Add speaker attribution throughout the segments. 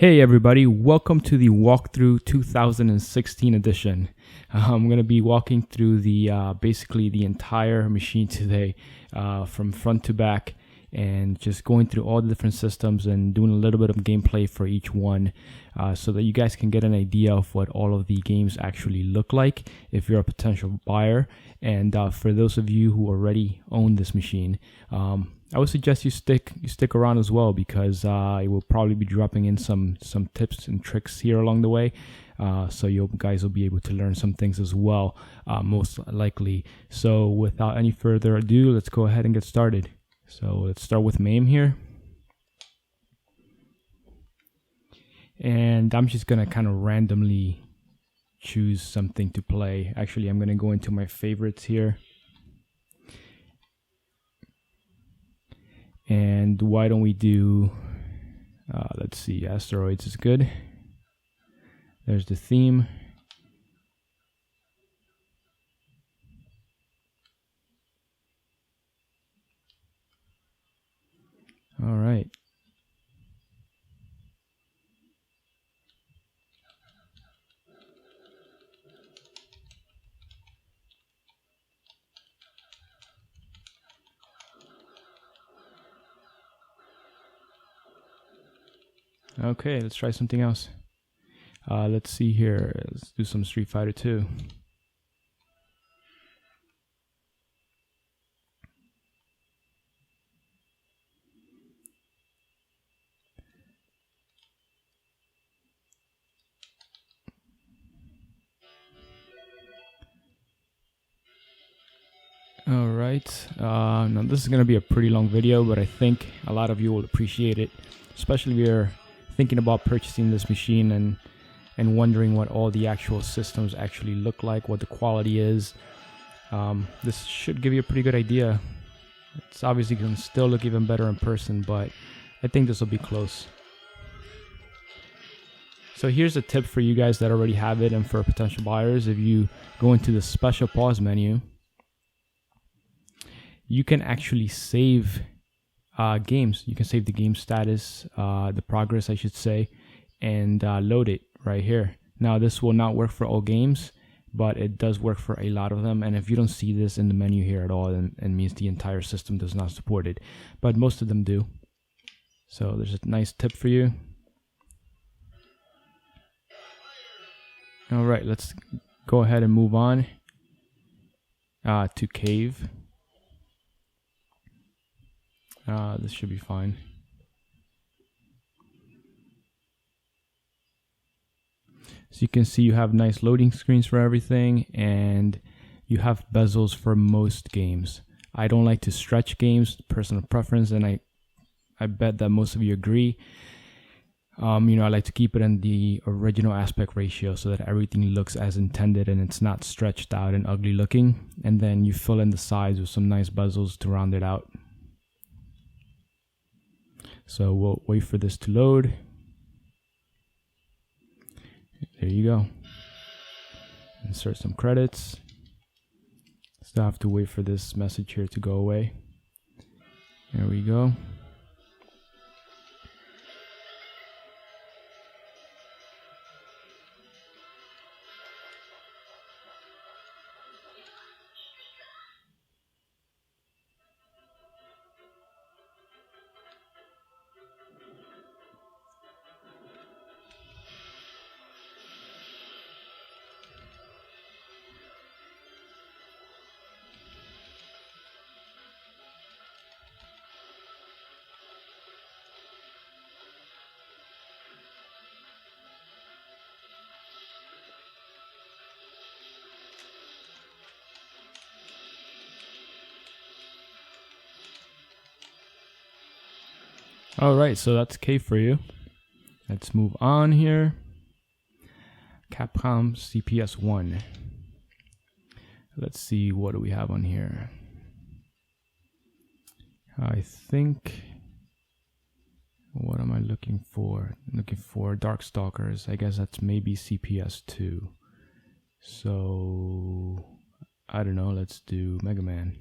Speaker 1: Hey everybody, welcome to the walkthrough 2016 edition. I'm going to be walking through the basically the entire machine today, from front to back, and just going through all the different systems and doing a little bit of gameplay for each one, so that you guys can get an idea of what all of the games actually look like if you're a potential buyer. And for those of you who already own this machine, I would suggest you stick around as well, because I will probably be dropping in some tips and tricks here along the way, so you guys will be able to learn some things as well, most likely. So without any further ado, let's go ahead and get started. So let's start with MAME here, and I'm just gonna kind of randomly choose something to play. Actually, I'm gonna go into my favorites here. And why don't we do, let's see, Asteroids is good. There's the theme. All right. Okay, let's try something else. Let's see here. Let's do some Street Fighter 2. All right. Now this is going to be a pretty long video, but I think a lot of you will appreciate it, especially if you're thinking about purchasing this machine and wondering what all the actual systems actually look like, what the quality is. This should give you a pretty good idea. It's obviously going to still look even better in person, but I think this will be close. So here's a tip for you guys that already have it, and for potential buyers. If you go into the special pause menu, you can actually save games. You can save the game status, the progress I should say, and load it right here. Now this will not work for all games, but it does work for a lot of them, and if you don't see this in the menu here at all, then it means the entire system does not support it, but most of them do. So there's a nice tip for you. All right, let's go ahead and move on to Cave. This should be fine. So you can see you have nice loading screens for everything, and you have bezels for most games. I don't like to stretch games, personal preference, and I bet that most of you agree. I like to keep it in the original aspect ratio so that everything looks as intended and it's not stretched out and ugly looking. And then you fill in the sides with some nice bezels to round it out. So we'll wait for this to load. There you go. Insert some credits. Still have to wait for this message here to go away. There we go. All right, so that's K for you. Let's move on here. Capcom CPS 1. Let's see, what do we have on here? I think, what am I looking for? Looking for Darkstalkers. I guess that's maybe CPS 2. So, I don't know, let's do Mega Man.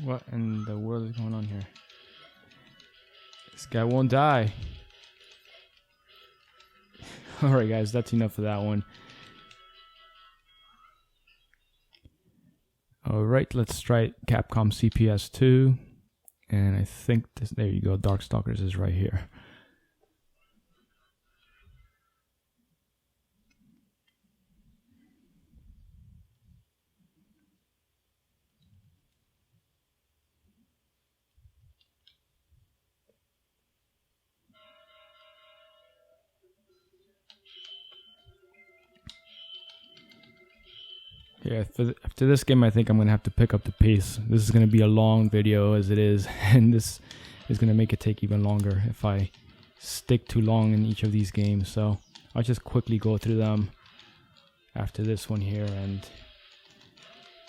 Speaker 1: What in the world is going on here? This guy won't die. Alright guys, that's enough of that one. Alright, let's try Capcom CPS 2. And I think this, there you go, Darkstalkers is right here. Yeah, after this game, I think I'm going to have to pick up the pace. This is going to be a long video as it is, and this is going to make it take even longer if I stick too long in each of these games. So I'll just quickly go through them after this one here, and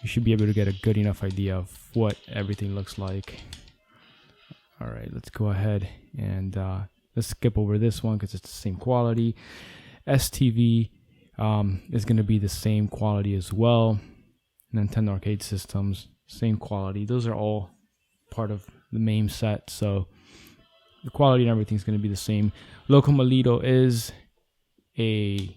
Speaker 1: you should be able to get a good enough idea of what everything looks like. Alright, let's go ahead and let's skip over this one because it's the same quality. STV is going to be the same quality as well. Nintendo Arcade Systems, same quality. Those are all part of the main set, so the quality and everything is going to be the same. Milito is a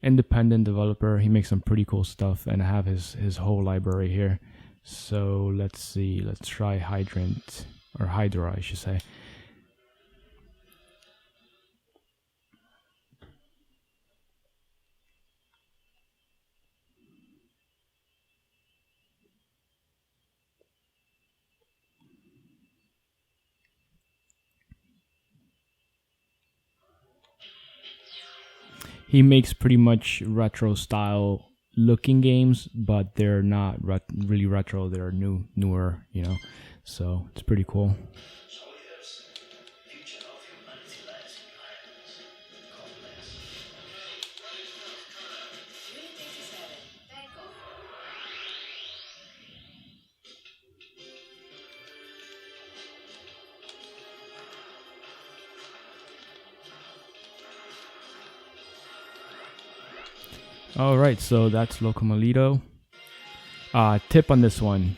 Speaker 1: independent developer. He makes some pretty cool stuff, and I have his whole library here. So let's see. Let's try Hydra, I should say. He makes pretty much retro style looking games, but they're not really retro. They're newer, you know. So it's pretty cool. Alright, so that's Milito. Tip on this one.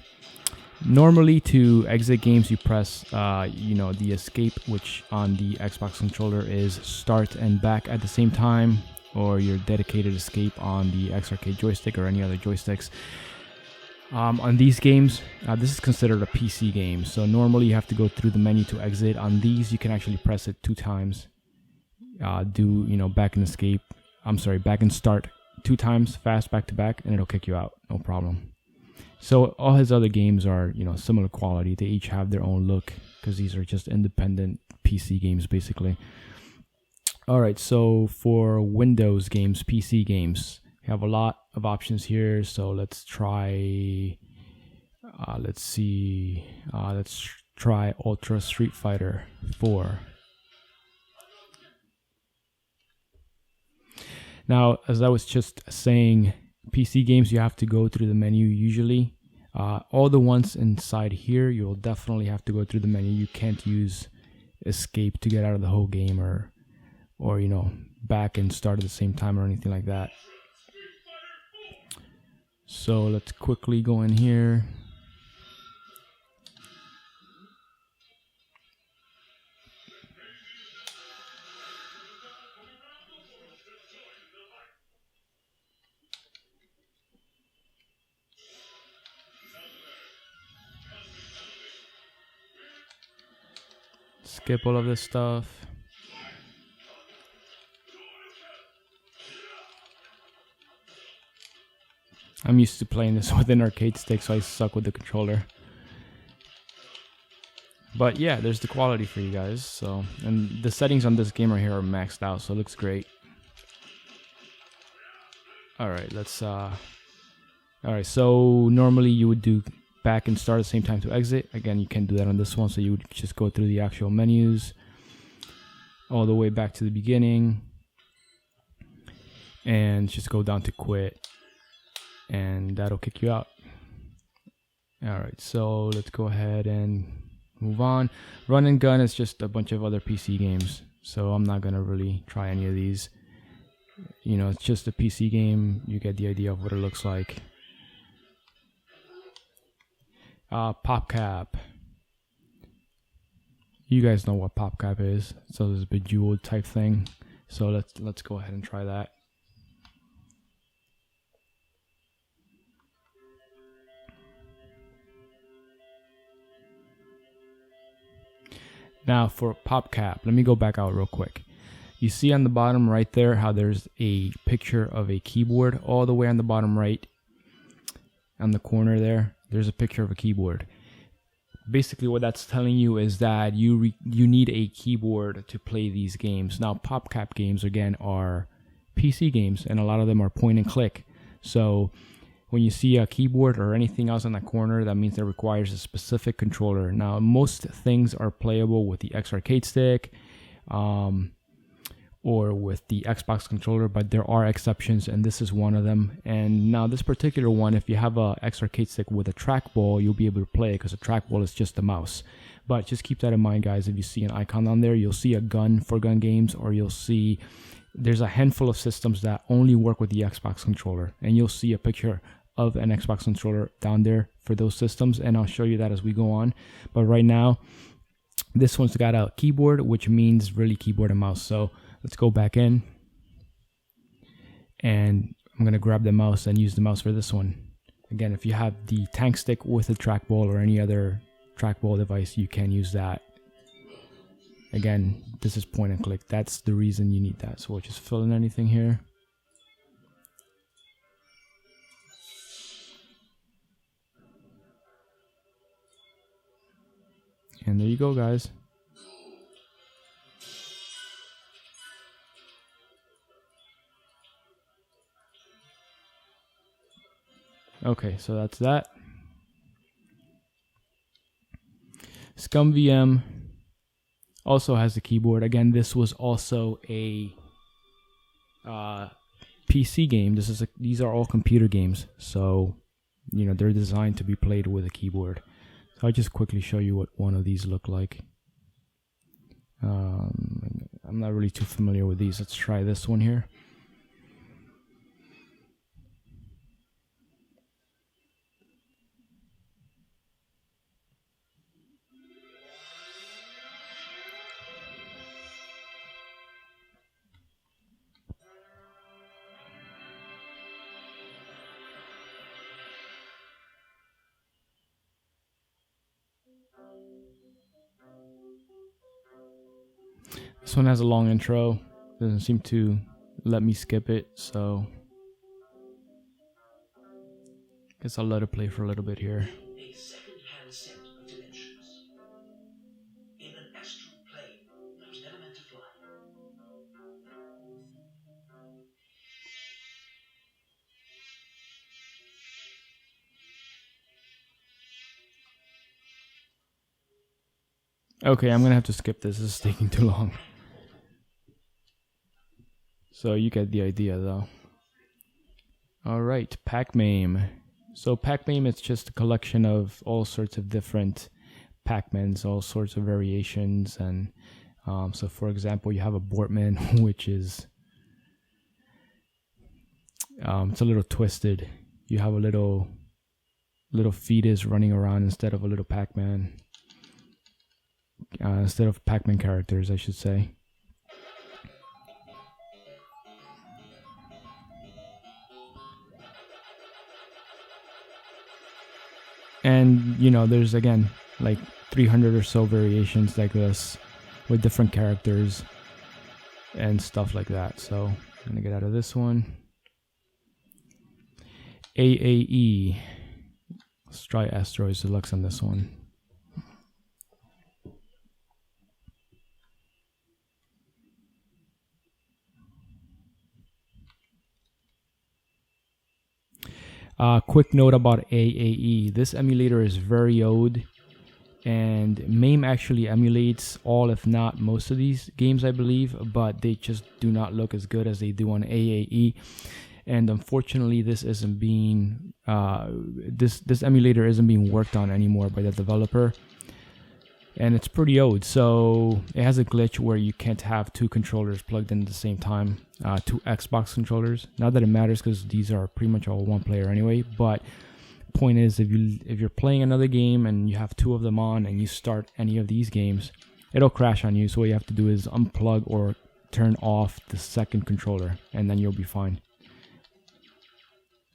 Speaker 1: Normally to exit games you press the escape, which on the Xbox controller is start and back at the same time, or your dedicated escape on the X-Arcade joystick or any other joysticks. On these games, this is considered a PC game, so normally you have to go through the menu to exit. On these you can actually press it 2 times. Back and escape. Back and start 2 times fast back to back, and it'll kick you out, no problem. So all his other games are, similar quality. They each have their own look because these are just independent PC games basically. Alright, so for Windows games, PC games, you have a lot of options here. So let's try, let's try Ultra Street Fighter 4. Now, as I was just saying, PC games, you have to go through the menu usually. All the ones inside here, you'll definitely have to go through the menu. You can't use escape to get out of the whole game or back and start at the same time or anything like that. So let's quickly go in here. Skip all of this stuff. I'm used to playing this with an arcade stick, so I suck with the controller. But yeah, there's the quality for you guys. So, and the settings on this game right here are maxed out, so it looks great. Alright, let's alright, so normally you would do back and start at the same time to exit. Again, you can't do that on this one, so you would just go through the actual menus all the way back to the beginning and just go down to quit, and that'll kick you out. Alright, so let's go ahead and move on. Run and Gun is just a bunch of other PC games, so I'm not gonna really try any of these. It's just a PC game. You get the idea of what it looks like. PopCap. You guys know what PopCap is. So this bejeweled type thing. So let's go ahead and try that. Now for PopCap, let me go back out real quick. You see on the bottom right there how there's a picture of a keyboard all the way on the bottom right. On the corner there's a picture of a keyboard. Basically what that's telling you is that you need a keyboard to play these games. Now PopCap games again are PC games, and a lot of them are point and click. So when you see a keyboard or anything else in that corner, that means it requires a specific controller. Now most things are playable with the X arcade stick or with the Xbox controller, but there are exceptions, and this is one of them. And now this particular one, if you have a X arcade stick with a trackball, you'll be able to play it because a trackball is just a mouse. But just keep that in mind, guys. If you see an icon on there, you'll see a gun for gun games, or you'll see there's a handful of systems that only work with the Xbox controller, and you'll see a picture of an Xbox controller down there for those systems, and I'll show you that as we go on. But right now, this one's got a keyboard, which means really keyboard and mouse. So let's go back in, and I'm going to grab the mouse and use the mouse for this one. Again, if you have the tank stick with a trackball or any other trackball device, you can use that. Again, this is point and click. That's the reason you need that. So we'll just fill in anything here. And there you go, guys. Okay, so that's that. Scummvm also has a keyboard. Again, this was also a PC game. These are all computer games, so you know they're designed to be played with a keyboard. So I'll just quickly show you what one of these look like. I'm not really too familiar with these. Let's try this one here. This one has a long intro. Doesn't seem to let me skip it, so guess I'll let it play for a little bit here.
Speaker 2: A second-hand set of dimensions. In an astral plane that was never meant to fly.
Speaker 1: Okay, I'm gonna have to skip this. This is taking too long. So you get the idea, though. All right, Pac-Man. So Pac-Man is just a collection of all sorts of different Pac-Mans, all sorts of variations, and so for example, you have a Boardman, which is it's a little twisted. You have a little fetus running around instead of a little Pac-Man. Instead of Pac-Man characters, I should say. And you know, there's again like 300 or so variations like this with different characters and stuff like that. So I'm gonna get out of this one. AAE. Let's try Asteroids Deluxe on this one. Quick note about AAE. This emulator is very old, and MAME actually emulates all, if not most of these games, I believe, but they just do not look as good as they do on AAE. And unfortunately, this isn't being this emulator isn't being worked on anymore by the developer, and it's pretty old. So it has a glitch where you can't have two controllers plugged in at the same time, two Xbox controllers. Not that it matters because these are pretty much all one player anyway, but point is, if you're playing another game and you have two of them on and you start any of these games, it'll crash on you. So what you have to do is unplug or turn off the second controller, and then you'll be fine.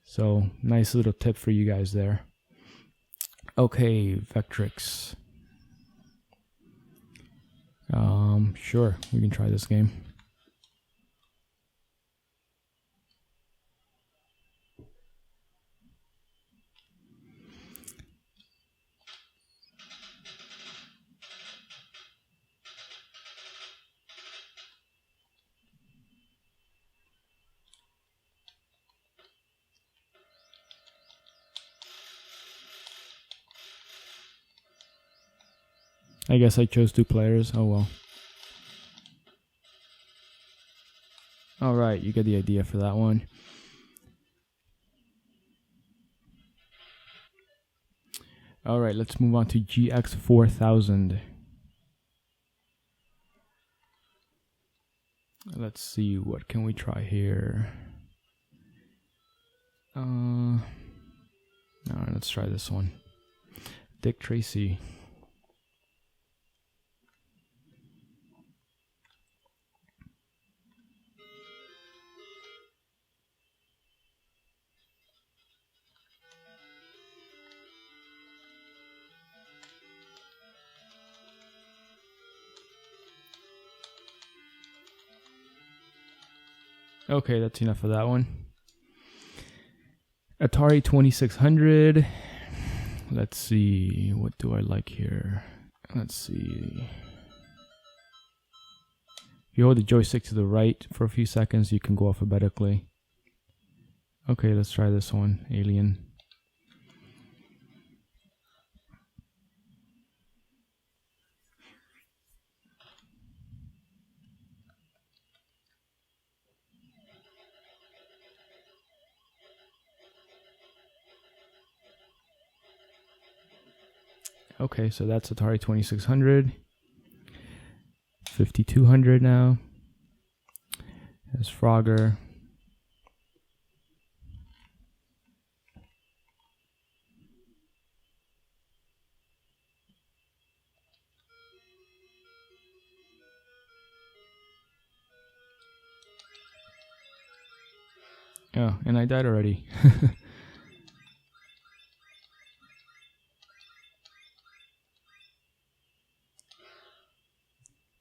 Speaker 1: So nice little tip for you guys there. Okay, Vetrix. Sure, we can try this game. I guess I chose 2 players. Oh well. Alright, you get the idea for that one. Alright, let's move on to GX4000. Let's see, what can we try here? Alright, let's try this one. Dick Tracy. Okay, that's enough of that one. Atari 2600. Let's see, what do I like here? Let's see. If you hold the joystick to the right for a few seconds, you can go alphabetically. Okay, let's try this one, Alien. Okay, so that's Atari 2600. 5200 now. There's Frogger. Oh, and I died already.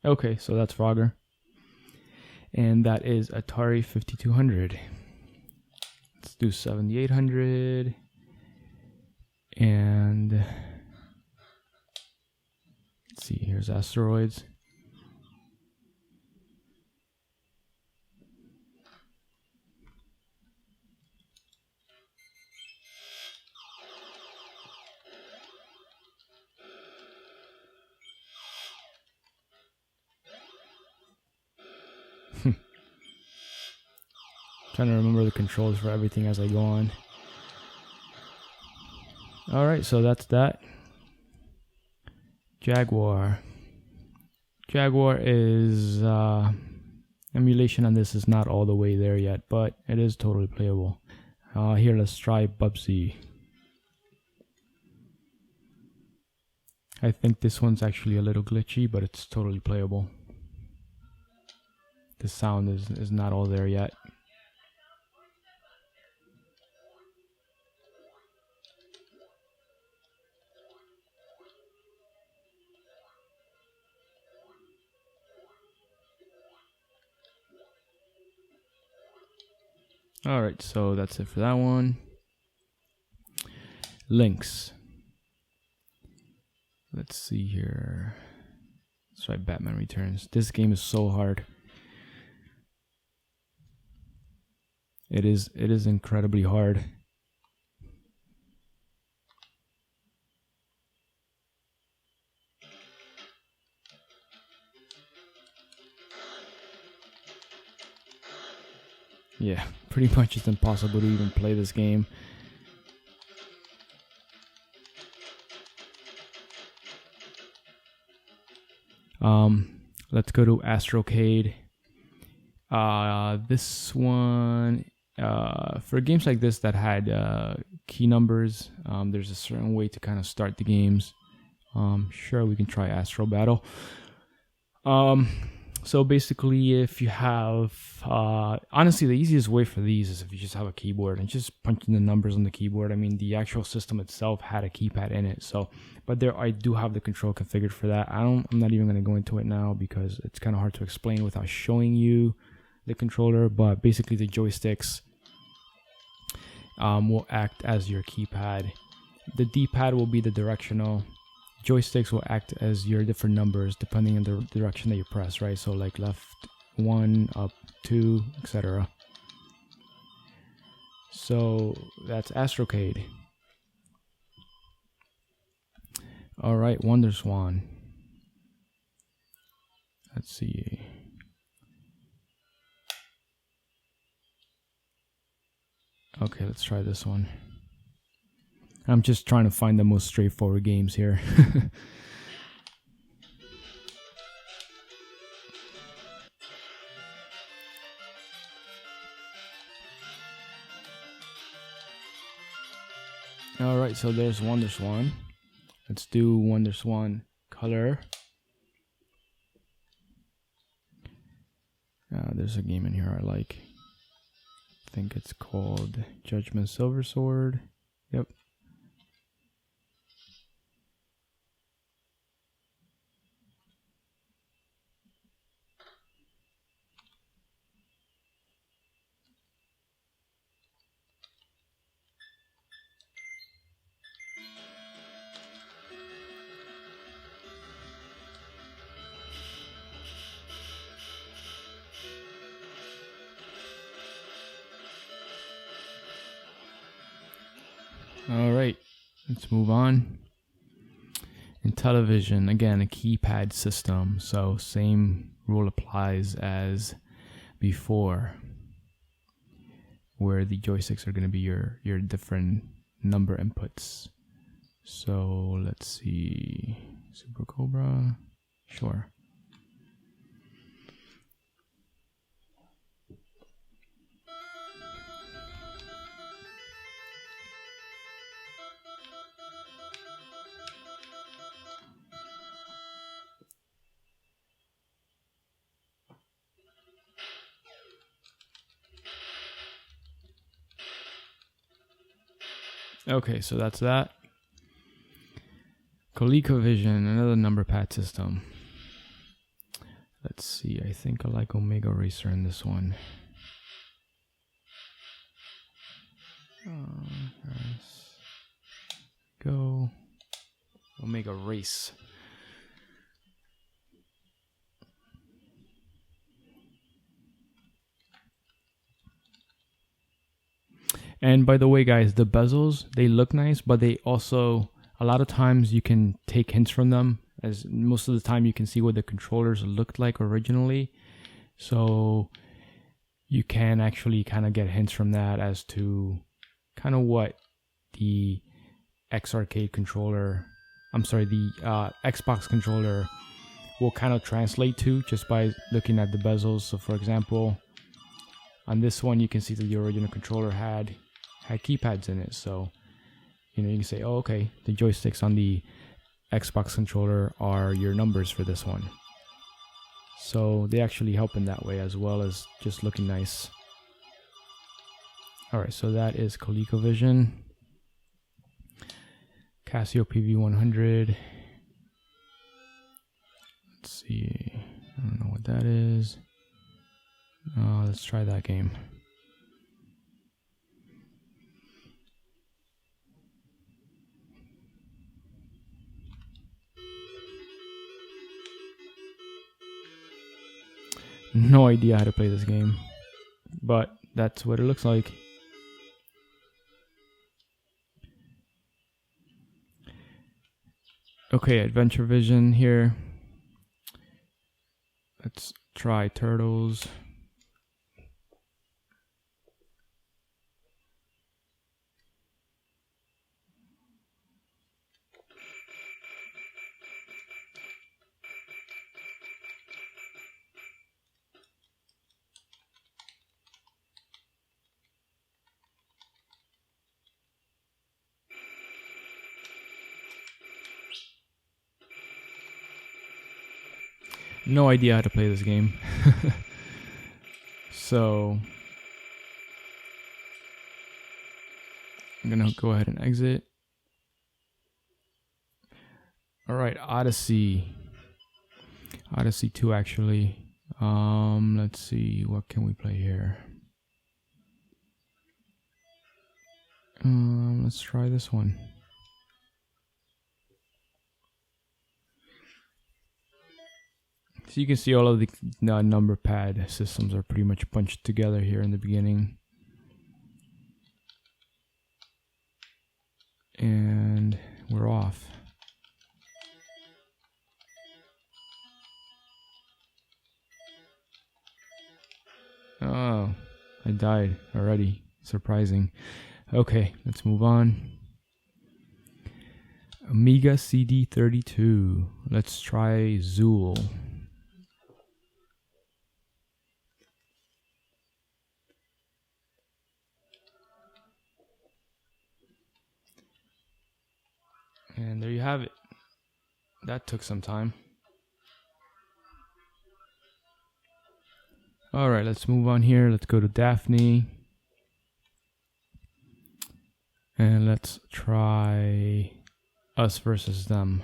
Speaker 1: Okay, so that's Frogger. And that is Atari 5200. Let's do 7800. And let's see, here's Asteroids. Trying to remember the controls for everything as I go on. Alright, so that's that. Jaguar. Jaguar is emulation on this is not all the way there yet, but it is totally playable. Here, let's try Bubsy. I think this one's actually a little glitchy, but it's totally playable. The sound is not all there yet. Alright, so that's it for that one. Lynx. Let's see here. Let's try Batman Returns. This game is so hard. It is incredibly hard. Yeah, pretty much it's impossible to even play this game. Let's go to Astrocade. This one, for games like this that had key numbers, there's a certain way to kind of start the games. Sure, we can try Astro Battle. So basically, if you have, honestly, the easiest way for these is if you just have a keyboard and just punching the numbers on the keyboard. I mean, the actual system itself had a keypad in it, so, but there, I do have the control configured for that. I'm not even going to go into it now because it's kind of hard to explain without showing you the controller, but basically the joysticks will act as your keypad. The D-pad will be the directional. Joysticks will act as your different numbers depending on the direction that you press, right? So like left 1, up 2, etc. So that's Astrocade. All right, Wonder Swan. Let's see. Okay, let's try this one. I'm just trying to find the most straightforward games here. Alright, so there's Wonder Swan. Let's do Wonder Swan color. There's a game in here I like. I think it's called Judgment Silver Sword. Yep. All right, let's move on. In television, again, a keypad system, so same rule applies as before, where the joysticks are going to be your different number inputs. So let's see, Supercobra, sure. Okay, so that's that. ColecoVision, another number pad system. Let's see, I think I like Omega Racer in this one. Let's go. Omega Race. And by the way, guys, the bezels, they look nice, but they also, a lot of times you can take hints from them, as most of the time you can see what the controllers looked like originally. So you can actually kind of get hints from that as to kind of what the the Xbox controller will kind of translate to just by looking at the bezels. So for example, on this one, you can see that the original controller had keypads in it. So, you know, you can say, oh, okay, the joysticks on the Xbox controller are your numbers for this one. So they actually help in that way as well as just looking nice. All right, so that is ColecoVision. Casio PV100. Let's see. I don't know what that is. Let's try that game. No idea how to play this game, but that's what it looks like. Okay, Adventure Vision here. Let's try Turtles. no idea how to play this game. So I'm gonna go ahead and exit. Alright, Odyssey 2 actually. Let's see, what can we play here? Let's try this one. So you can see all of the number pad systems are pretty much bunched together here in the beginning. And we're off. Oh, I died already. Surprising. Okay, let's move on. Amiga CD32. Let's try Sewell. And there you have it. That took some time. Alright, let's move on here. Let's go to Daphne. And let's try Us versus Them.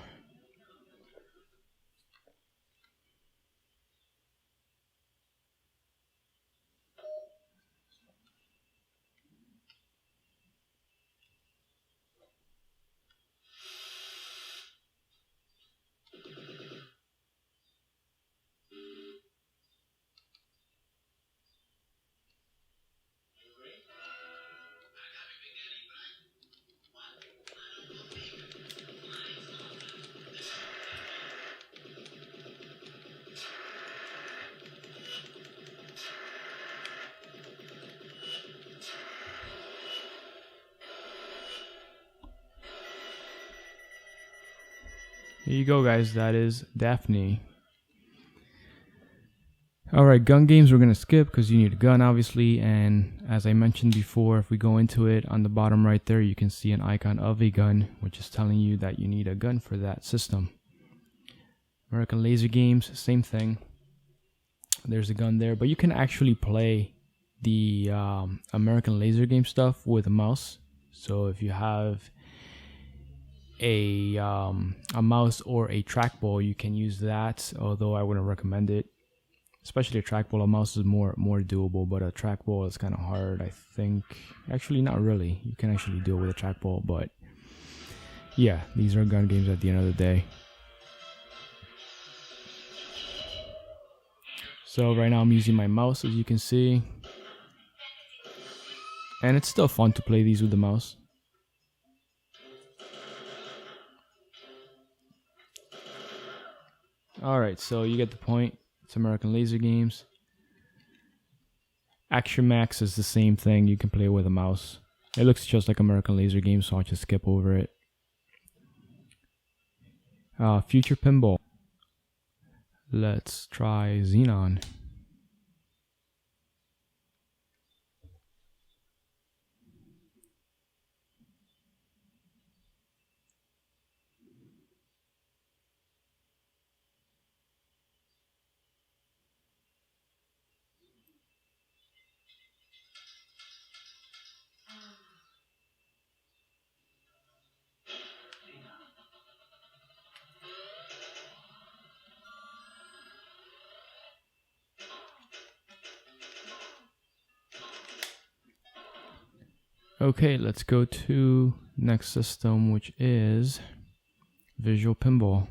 Speaker 1: Here you go, guys. That is Daphne. Alright, gun games we're going to skip because you need a gun, obviously. And as I mentioned before, if we go into it, on the bottom right there, you can see an icon of a gun, which is telling you that you need a gun for that system. American Laser Games, same thing. There's a gun there, but you can actually play the American Laser Game stuff with a mouse. So if you have a mouse or a trackball, you can use that, although I wouldn't recommend it, especially a trackball. A mouse is more doable, but a trackball is kind of hard, I think. Actually, not really. You can actually do it with a trackball, but yeah, these are gun games at the end of the day. So right now I'm using my mouse, as you can see, and it's still fun to play these with the mouse. Alright, so you get the point. It's American Laser Games. Action Max is the same thing. You can play with a mouse. It looks just like American Laser Games, so I'll just skip over it. Future Pinball. Let's try Xenon. Okay, let's go to next system, which is Visual Pinball.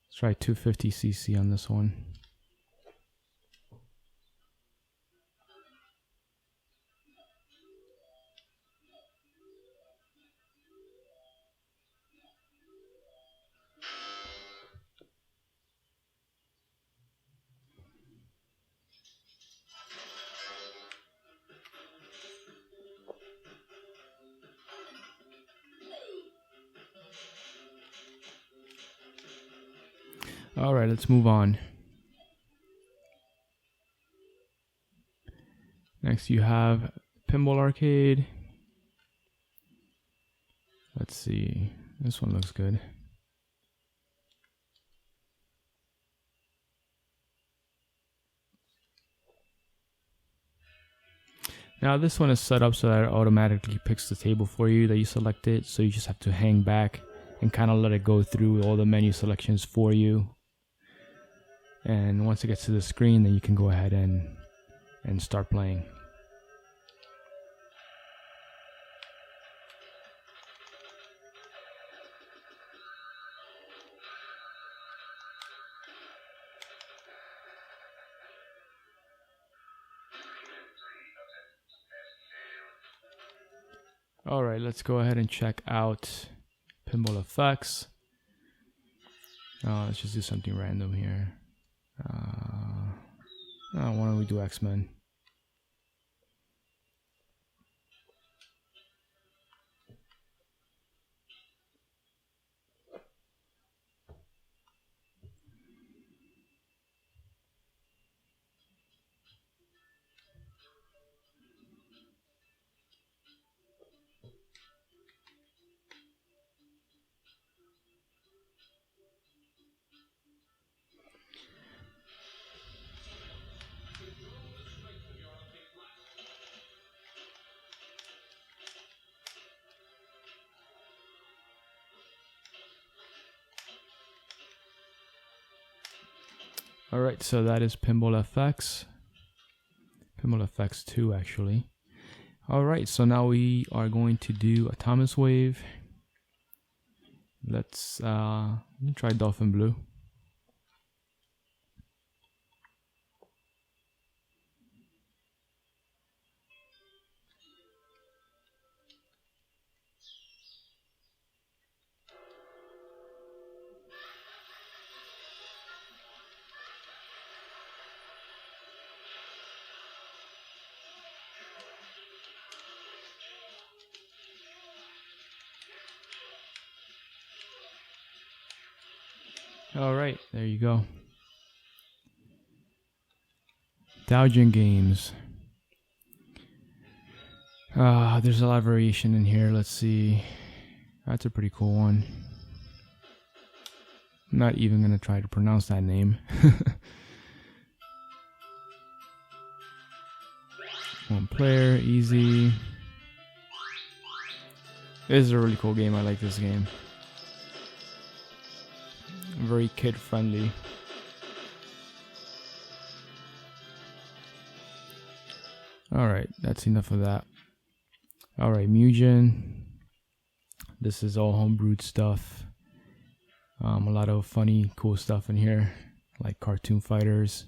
Speaker 1: Let's try 250cc on this one. Alright, let's move on. Next you have Pinball Arcade. Let's see. This one looks good. Now this one is set up so that it automatically picks the table for you that you selected, so you just have to hang back and kind of let it go through all the menu selections for you. And once it gets to the screen, then you can go ahead and start playing. Alright, let's go ahead and check out Pinball Effects. Let's just do something random here. Why don't we do XMen? Alright, so that is Pinball FX. Pinball FX 2 actually. Alright, so now we are going to do Atomic Wave. Let's try Dolphin Blue. Alright, there you go. Doujin games. There's a lot of variation in here. Let's see. That's a pretty cool one. I'm not even going to try to pronounce that name. One player, easy. This is a really cool game. I like this game. Very kid friendly. Alright, that's enough of that. Alright, Mujin. This is all homebrewed stuff. A lot of funny, cool stuff in here, like cartoon fighters.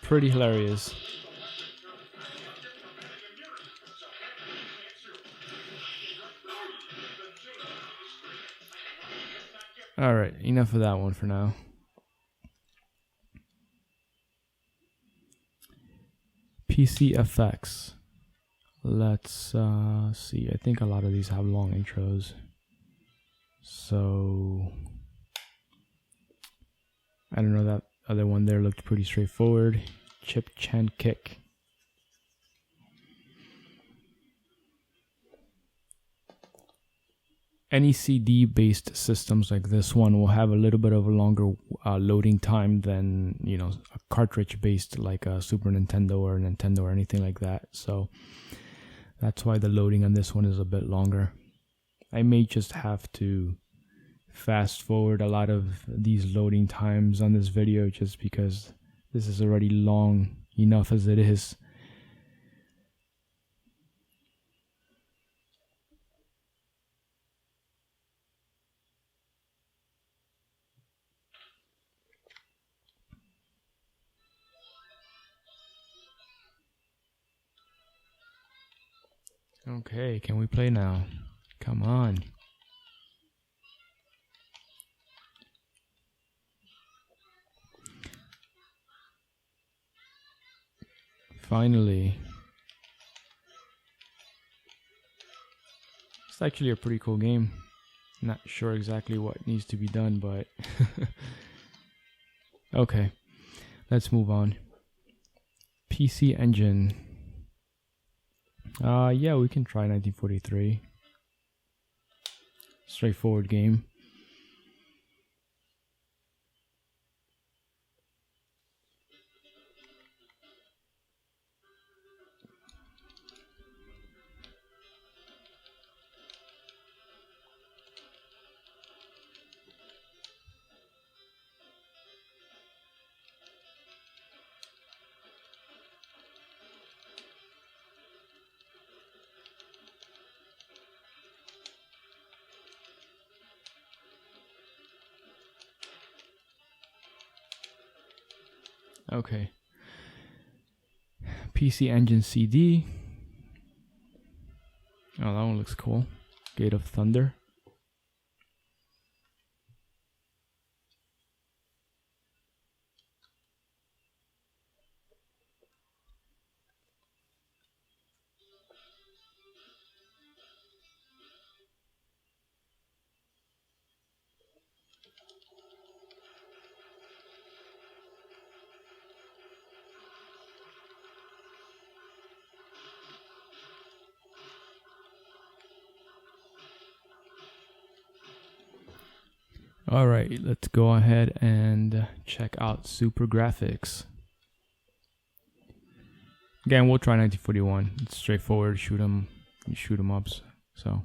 Speaker 1: Pretty hilarious. Alright, enough of that one for now. PCFX. Let's see. I think a lot of these have long intros. So I don't know, that other one there looked pretty straightforward. Chip Chan Kick. Any CD based systems like this one will have a little bit of a longer loading time than, you know, a cartridge based like a Super Nintendo or Nintendo or anything like that. So that's why the loading on this one is a bit longer. I may just have to fast forward a lot of these loading times on this video just because this is already long enough as it is. Okay, can we play now? Come on. Finally. It's actually a pretty cool game. Not sure exactly what needs to be done, but okay, let's move on. PC Engine. Yeah, we can try 1943. Straightforward game. Okay. PC Engine CD. Oh, that one looks cool. Gate of Thunder. All right, let's go ahead and check out Super Graphics. Again, we'll try 1941. It's straightforward, shoot 'em ups. So,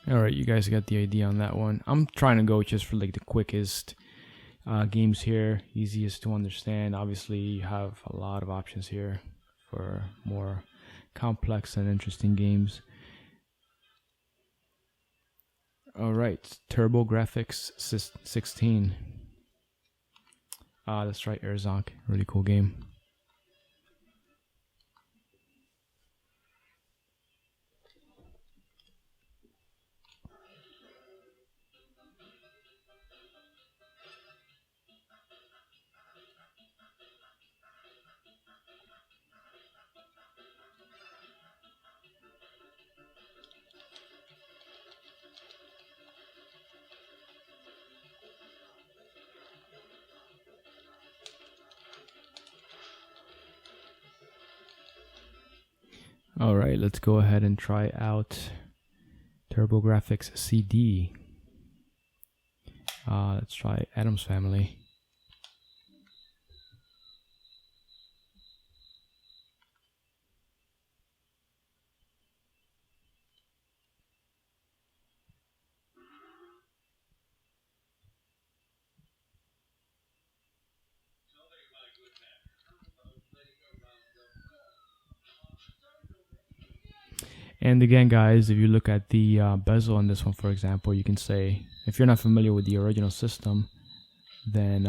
Speaker 1: all right, you guys got the idea on that one. I'm trying to go just for like the quickest games here, easiest to understand. Obviously, you have a lot of options here for more complex and interesting games. All right, Turbo Graphics 16. That's right, Erzonk, really cool game. All right, let's go ahead and try out TurboGrafx CD. Let's try Addams Family. And again, guys, if you look at the bezel on this one, for example, you can say, if you're not familiar with the original system, then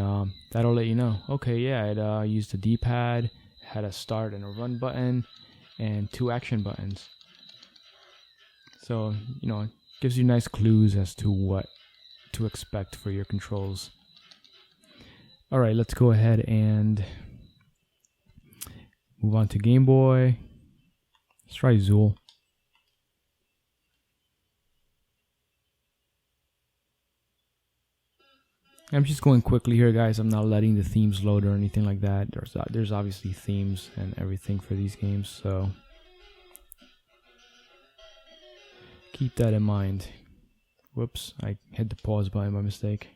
Speaker 1: that'll let you know. Okay, yeah, it used a D-pad, had a start and a run button, and 2 action buttons. So, you know, it gives you nice clues as to what to expect for your controls. All right, let's go ahead and move on to Game Boy. Let's try Zool. I'm just going quickly here, guys. I'm not letting the themes load or anything like that. There's obviously themes and everything for these games, so keep that in mind. Whoops, I hit the pause button by mistake.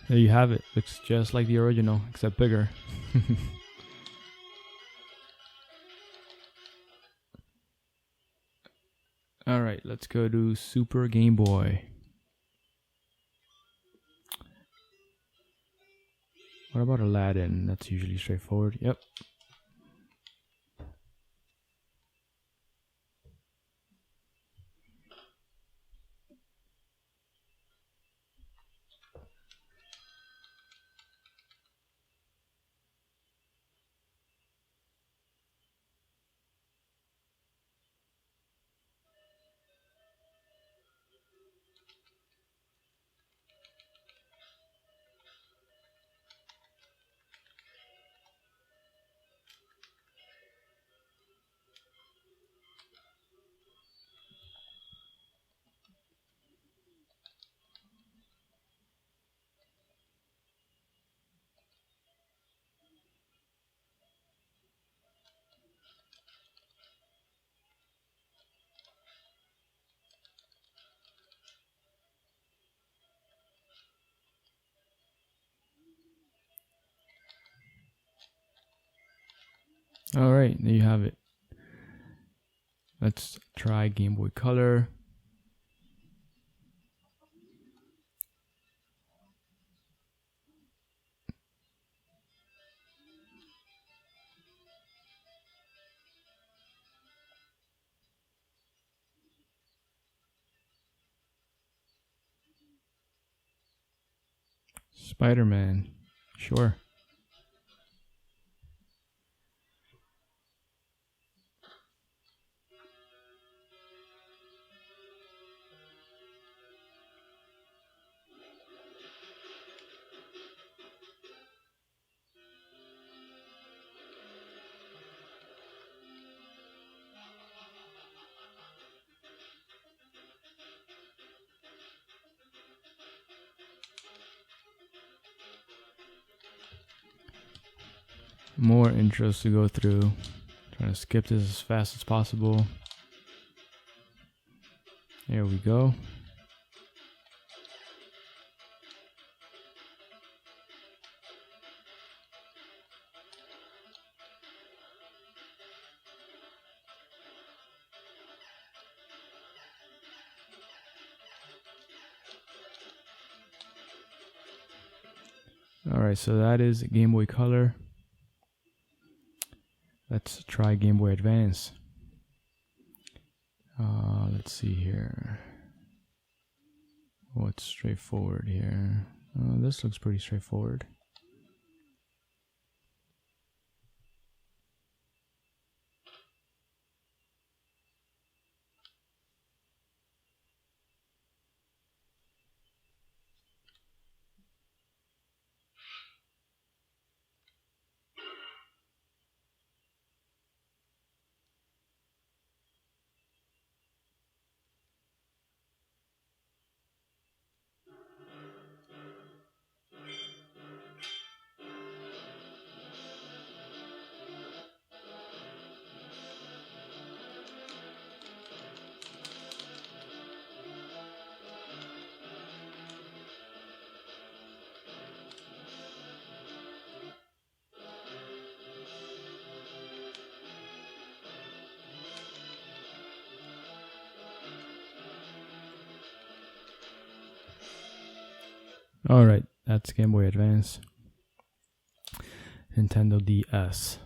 Speaker 1: There you have it. Looks just like the original, except bigger. Alright, let's go to Super Game Boy. What about Aladdin? That's usually straightforward. Yep. All right, there you have it. Let's try Game Boy Color. Spider-Man, sure. More intros to go through. Trying to skip this as fast as possible. There we go. All right, so that is Game Boy Color. Let's try Game Boy Advance. Let's see here. What's straightforward here? This looks pretty straightforward. All right, that's Game Boy Advance. Nintendo DS.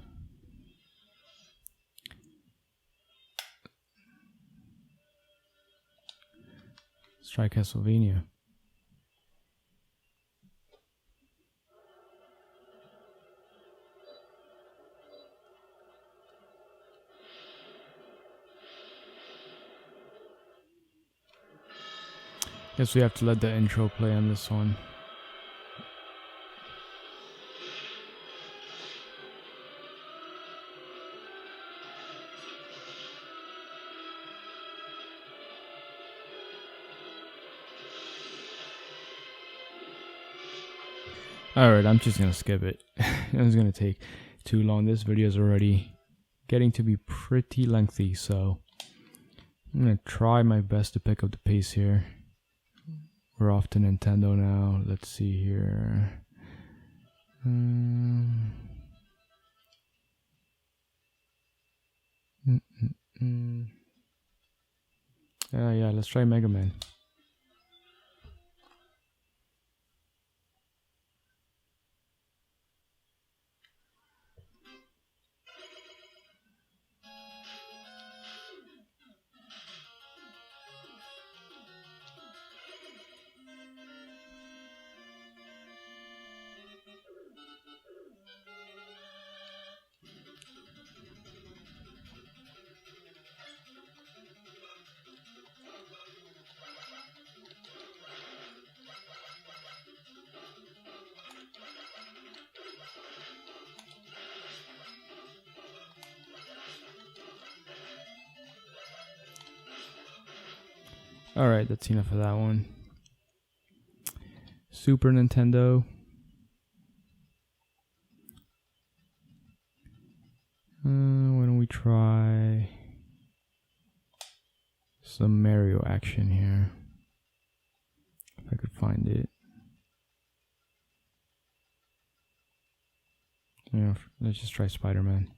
Speaker 1: Let's try Castlevania. Guess we have to let the intro play on this one. Alright, I'm just gonna skip it. It's gonna take too long. This video is already getting to be pretty lengthy, so I'm gonna try my best to pick up the pace here. We're off to Nintendo now. Let's see here. Yeah, let's try Mega Man. Alright, that's enough of that one. Super Nintendo. Why don't we try some Mario action here? If I could find it. Yeah, let's just try Spider-Man.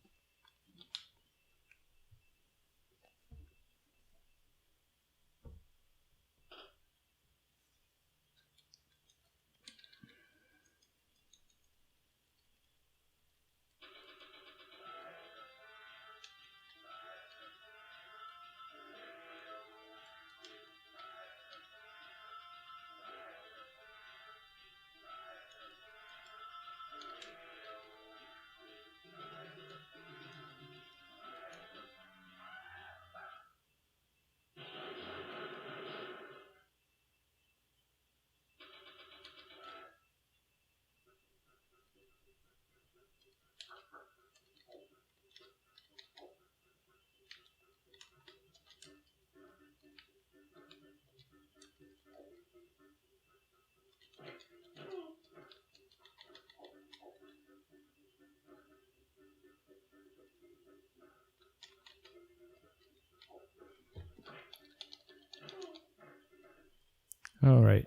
Speaker 1: All right.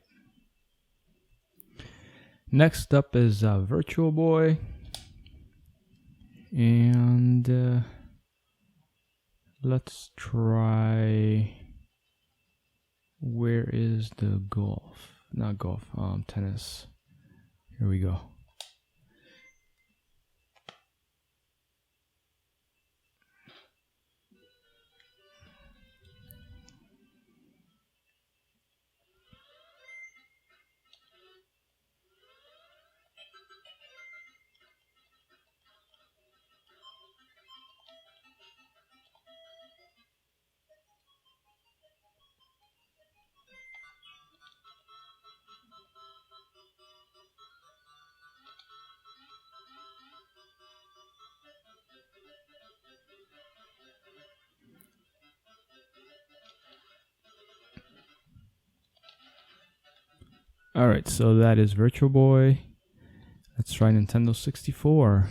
Speaker 1: Next up is Virtual Boy. And let's try... Where is the golf? Not golf, tennis. Here we go. Alright, so that is Virtual Boy. Let's try Nintendo 64.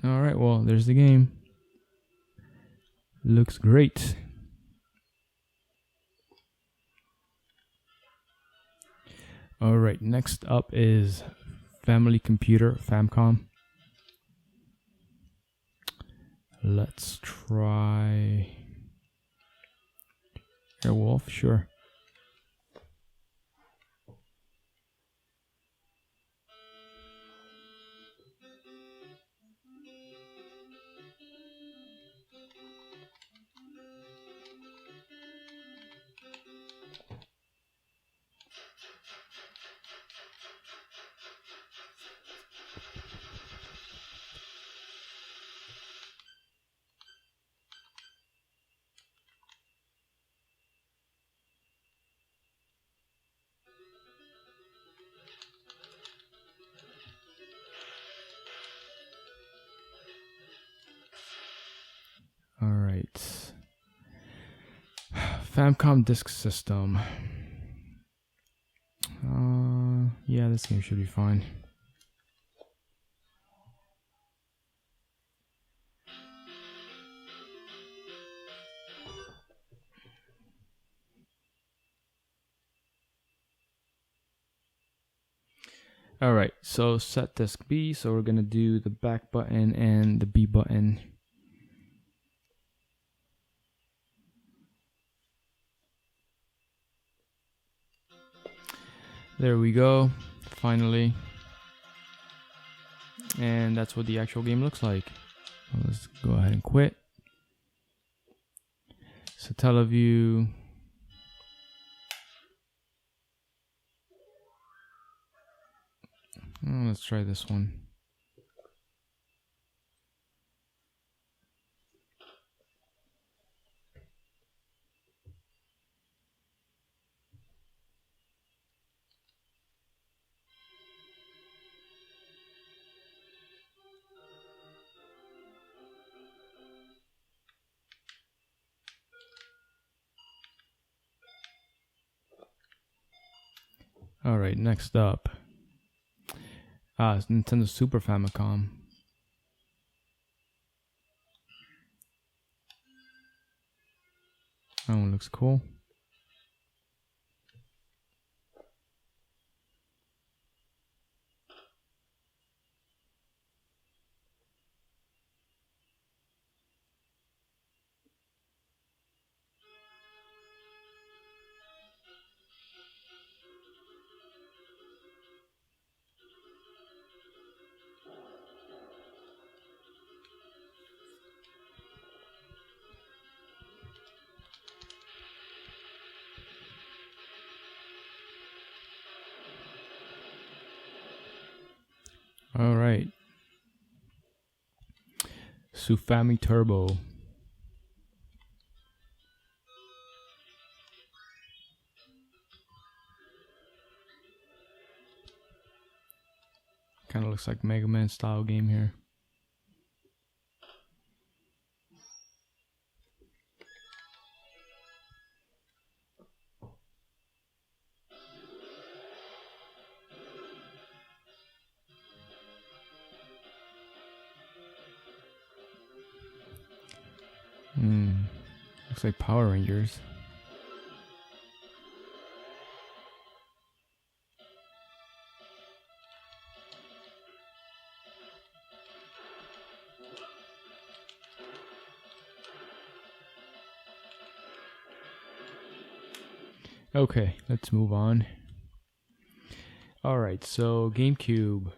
Speaker 1: Alright, well, there's the game. Looks great. Alright, next up is Family Computer, Famicom. Let's try Airwolf, sure. Alright. Famicom Disk System. Yeah, this game should be fine. Alright, so set disk B, so we're gonna do the back button and the B button. There we go, finally. And that's what the actual game looks like. Let's go ahead and quit. Satellaview. Let's try this one. Alright, next up. It's Nintendo Super Famicom. That one looks cool. All right. Sufami Turbo. Kind of looks like Mega Man style game here. Looks like Power Rangers. Okay, let's move on. Alright, so GameCube.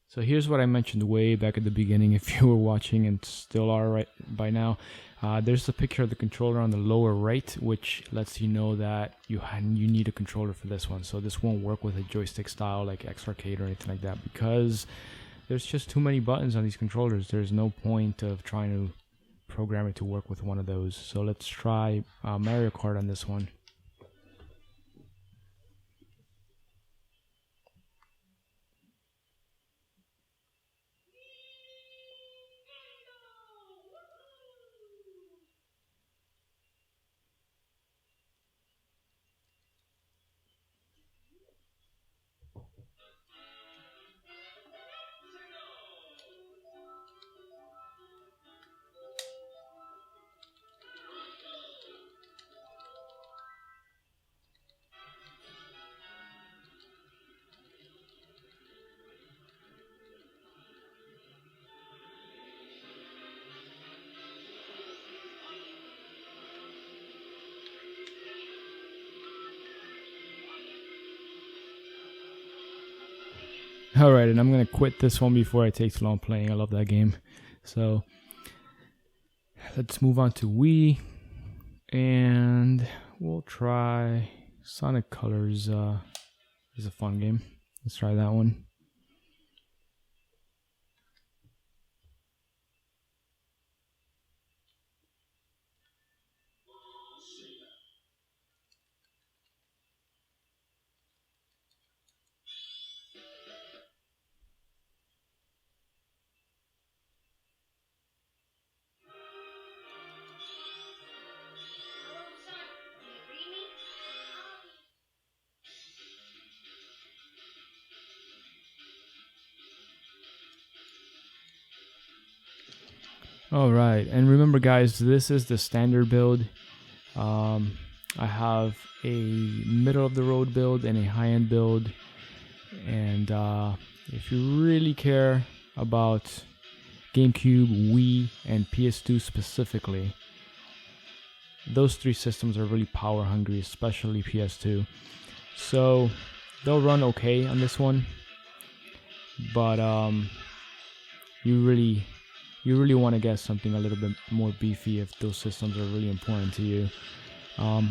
Speaker 1: So here's what I mentioned way back at the beginning, if you were watching and still are right by now. There's a picture of the controller on the lower right, which lets you know that you need a controller for this one. So this won't work with a joystick style like X Arcade or anything like that, because there's just too many buttons on these controllers. There's no point of trying to program it to work with one of those. So let's try Mario Kart on this one. Alright, and I'm going to quit this one before I take too long playing. I love that game. So, let's move on to Wii. And we'll try Sonic Colors. Is a fun game. Let's try that one. Alright, and remember guys, this is the standard build. I have a middle of the road build and a high-end build, and if you really care about GameCube, Wii, and PS2 specifically, those three systems are really power hungry, especially PS2. So they'll run okay on this one, but you really want to get something a little bit more beefy if those systems are really important to you.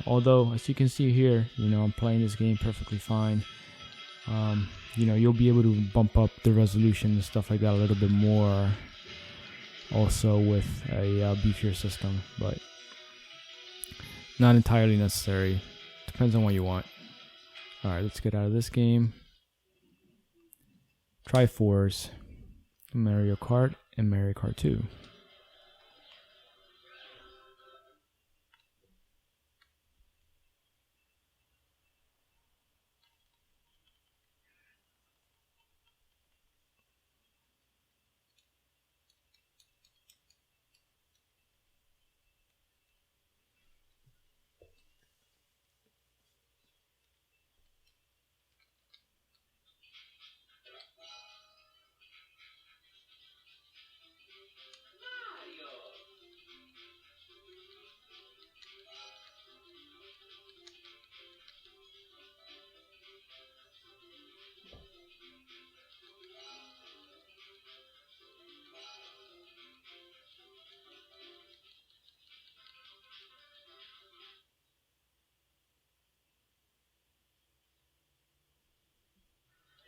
Speaker 1: Although, as you can see here, I'm playing this game perfectly fine. You'll be able to bump up the resolution and stuff like that a little bit more also with a beefier system, but not entirely necessary. Depends on what you want. Alright, let's get out of this game. Triforce, Mario Kart, and Mario Kart 2.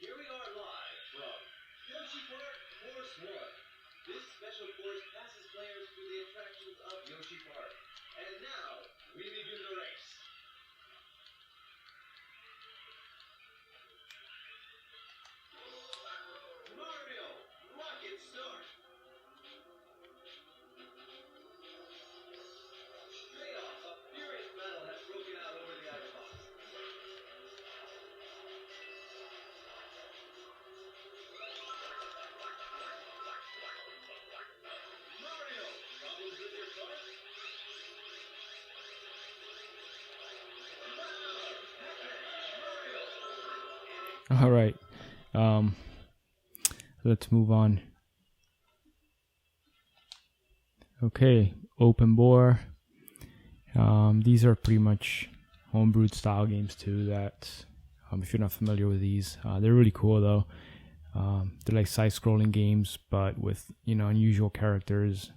Speaker 3: Here we are live from Yoshi Park Course 1. This special course passes players through the attractions of Yoshi Park. And now, we begin the race. Mario, rocket start. Straight off, a furious battle has broken out over the icebox. Mario, problems with your car? Wow,
Speaker 1: All right. Let's move on. Okay, open bore. These are pretty much homebrewed style games too. That if you're not familiar with these, they're really cool though. They're like side-scrolling games, but with unusual characters.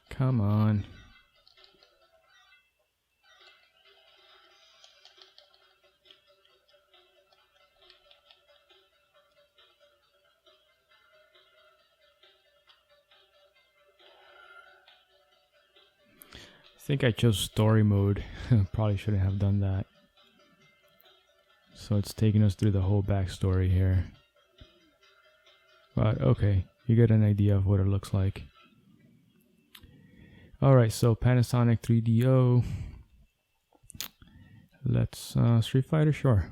Speaker 1: Come on. I think I chose story mode. Probably shouldn't have done that. So it's taking us through the whole backstory here. But okay, you get an idea of what it looks like. Alright, so Panasonic 3DO. Let's Street Fighter, sure.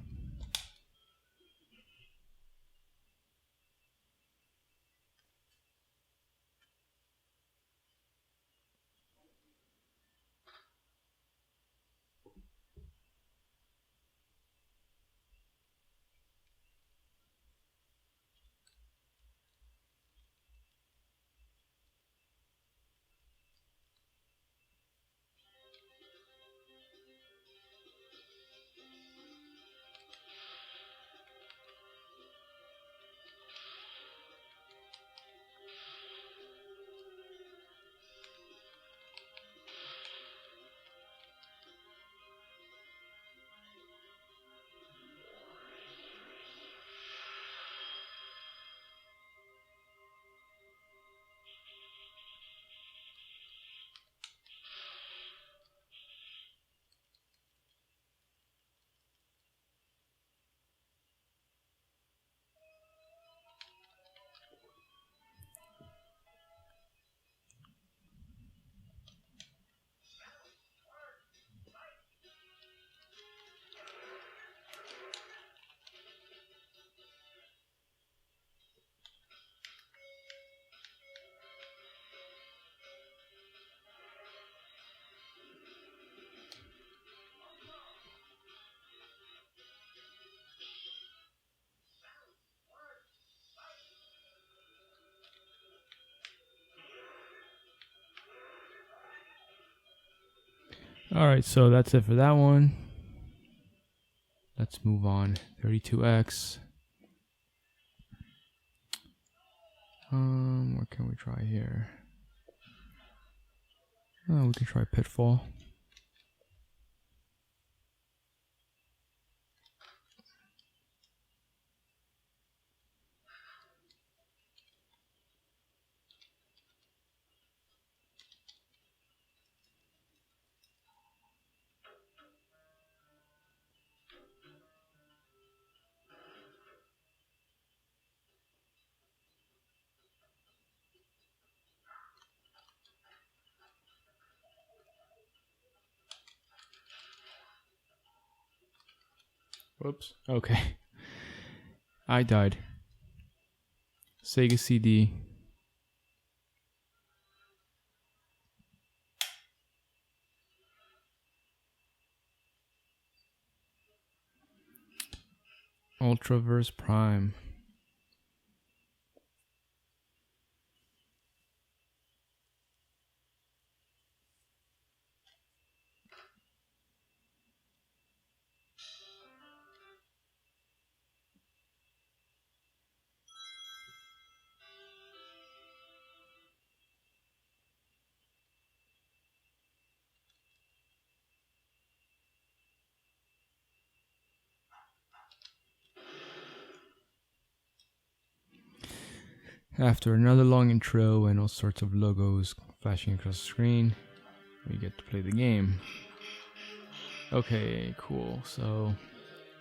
Speaker 1: Alright, so that's it for that one. Let's move on. 32X. What can we try here? Oh, we can try Pitfall. Whoops. Okay. I died. Sega CD. Ultraverse Prime. After another long intro and all sorts of logos flashing across the screen, we get to play the game. Okay, cool. So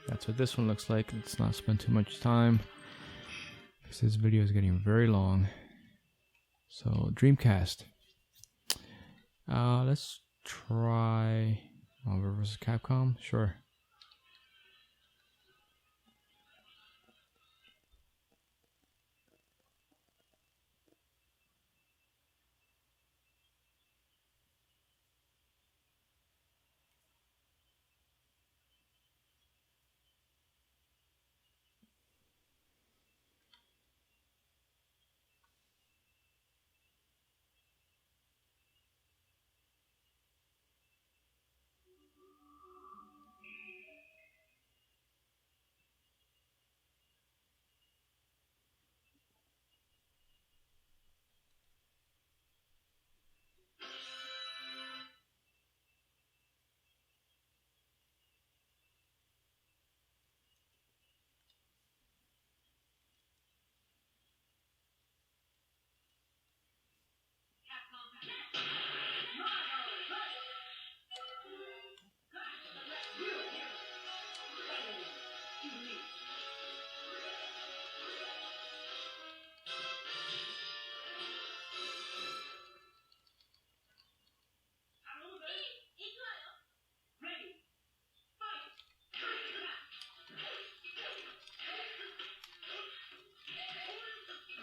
Speaker 1: that's what this one looks like. Let's not spend too much time because this video is getting very long. So Dreamcast. Let's try Marvel vs. Capcom. Sure.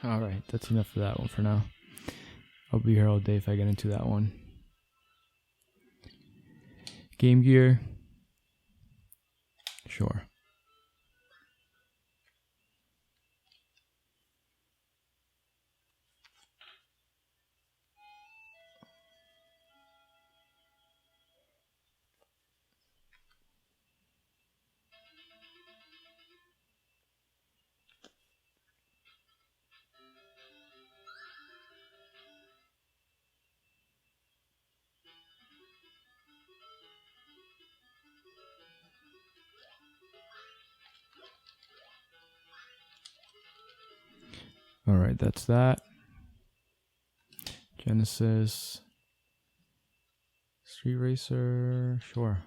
Speaker 1: Alright, that's enough for that one for now. I'll be here all day if I get into that one. Game Gear. Sure. Alright, that's that. Genesis. Street Racer. Sure.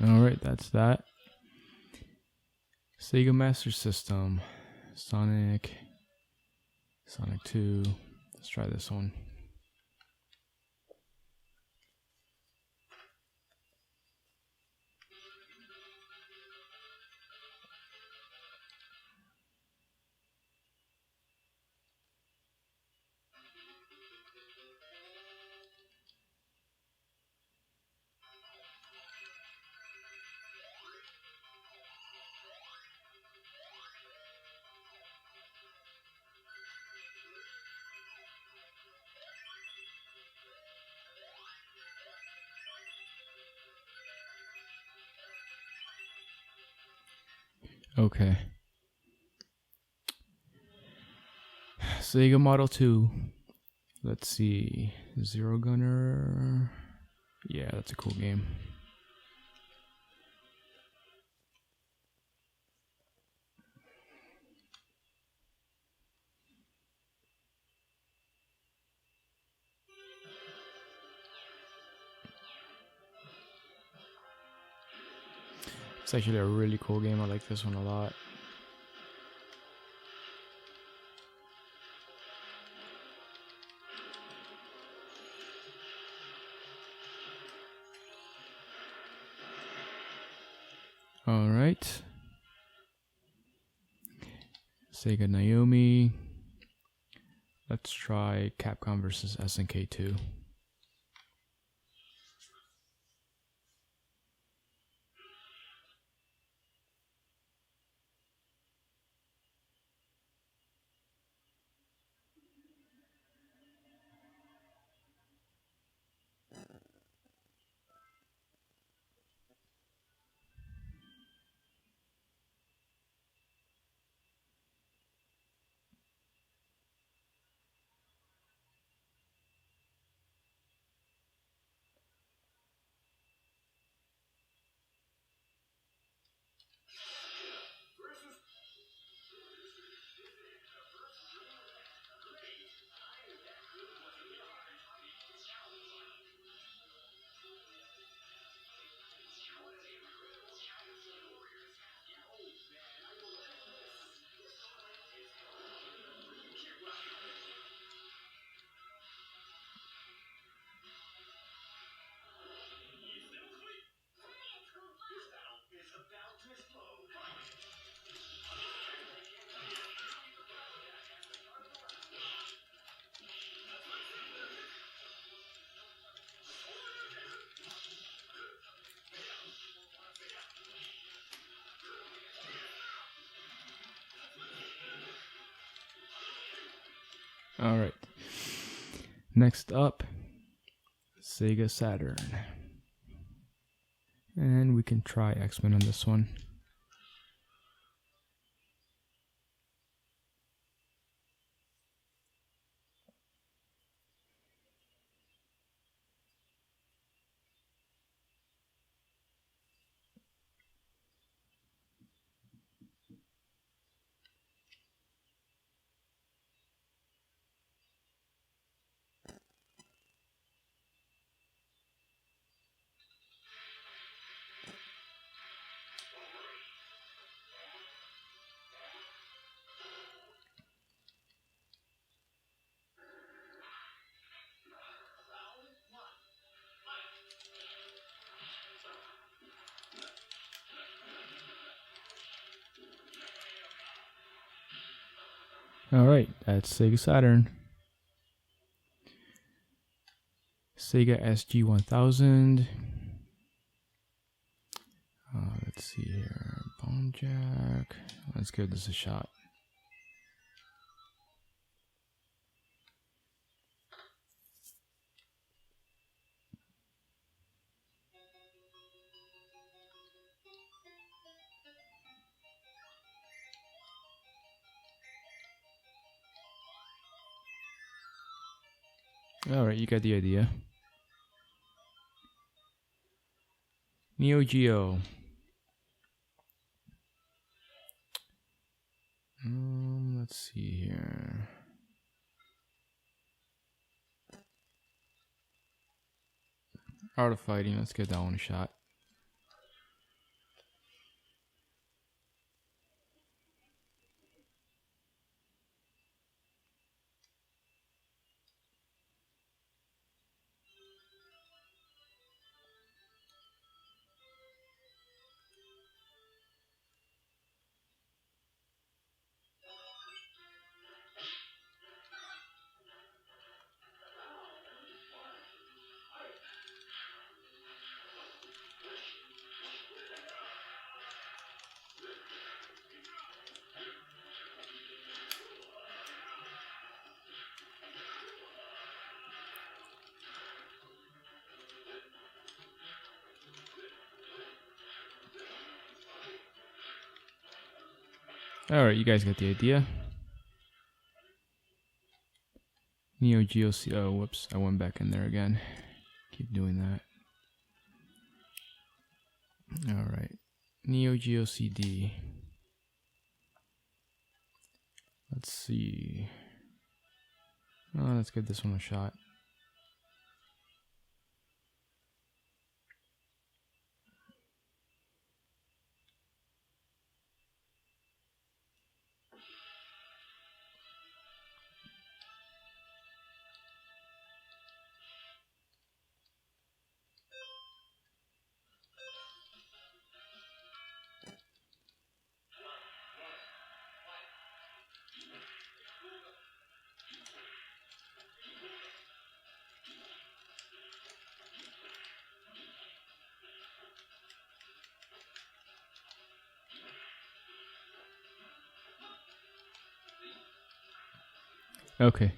Speaker 1: Alright, that's that. Sega Master System. Sonic 2. Let's try this one. Okay. Sega Model 2. Let's see. Zero Gunner. Yeah, that's a cool game. It's actually a really cool game. I like this one a lot. All right. Sega Naomi. Let's try Capcom versus SNK 2. All right. Next up, Sega Saturn. And we can try XMen on this one. All right, that's Sega Saturn. Sega SG-1000. Let's see here. Bone Jack. Let's give this a shot. Alright, you got the idea. Neo Geo. Let's see here. Art of Fighting, let's give that one a shot. Alright, you guys get the idea. Neo Geo CD. Oh, whoops. I went back in there again. Keep doing that. Alright. Neo Geo CD. Let's see. Oh, let's give this one a shot. Okay.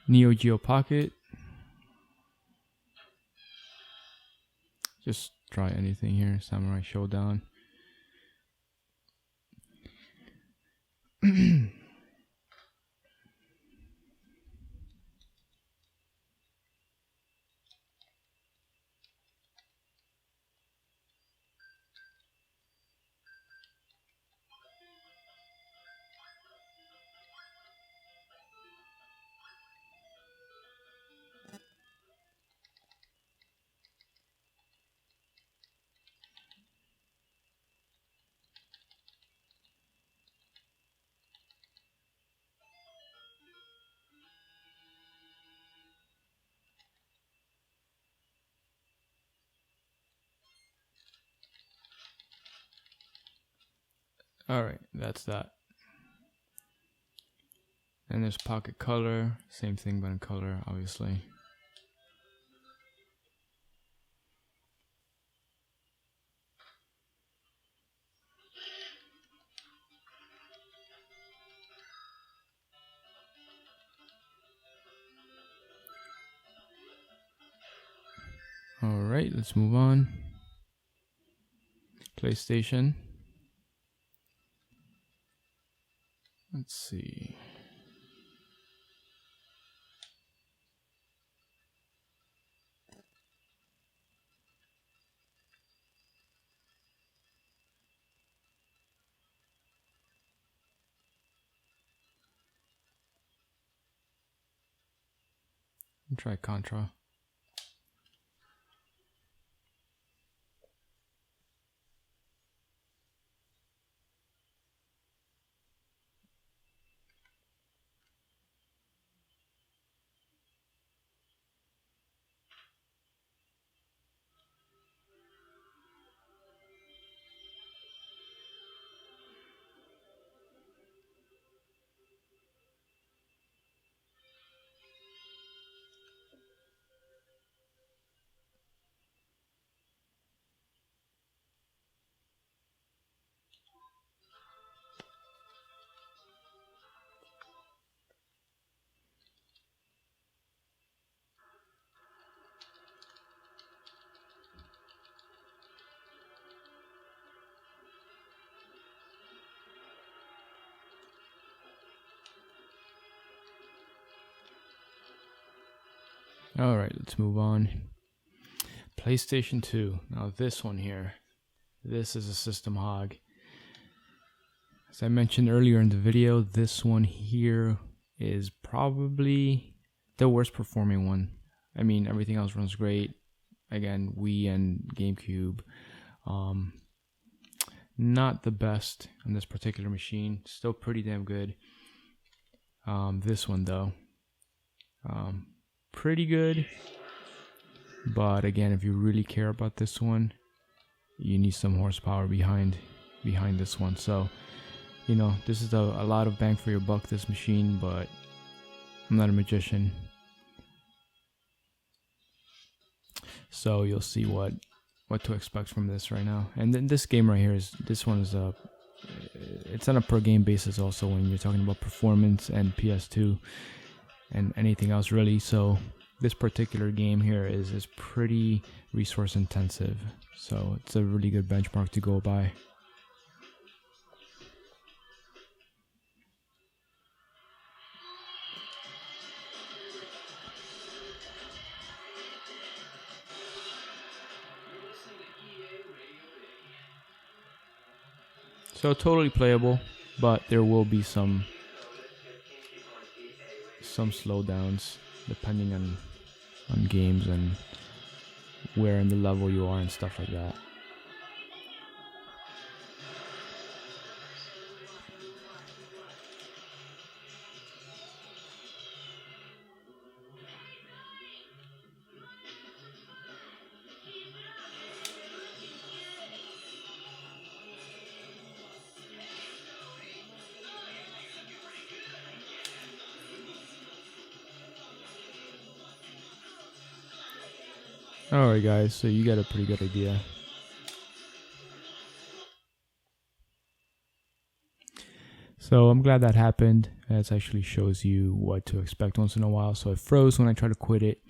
Speaker 1: Neo Geo Pocket. Just try anything here. Samurai Showdown. Alright, that's that. And there's Pocket Color, same thing but in color, obviously. Alright, let's move on. PlayStation. Let's see. Try Contra. Alright, let's move on. PlayStation 2. Now this one here, this is a system hog. As I mentioned earlier in the video, this one here is probably the worst performing one. I mean, everything else runs great. Again, Wii and GameCube. Not the best on this particular machine. Still pretty damn good. This one though. Pretty good, but again, if you really care about this one, you need some horsepower behind this one. So, you know, this is a lot of bang for your buck, this machine, but I'm not a magician, so you'll see what to expect from this right now. And then this game right here it's on a per game basis also when you're talking about performance and PS2 and anything else really. So this particular game here is pretty resource intensive, so it's a really good benchmark to go by. So totally playable, but there will be some slowdowns depending on games and where in the level you are and stuff like that. Alright guys, so you got a pretty good idea. So I'm glad that happened. It actually shows you what to expect once in a while. So it froze when I tried to quit it.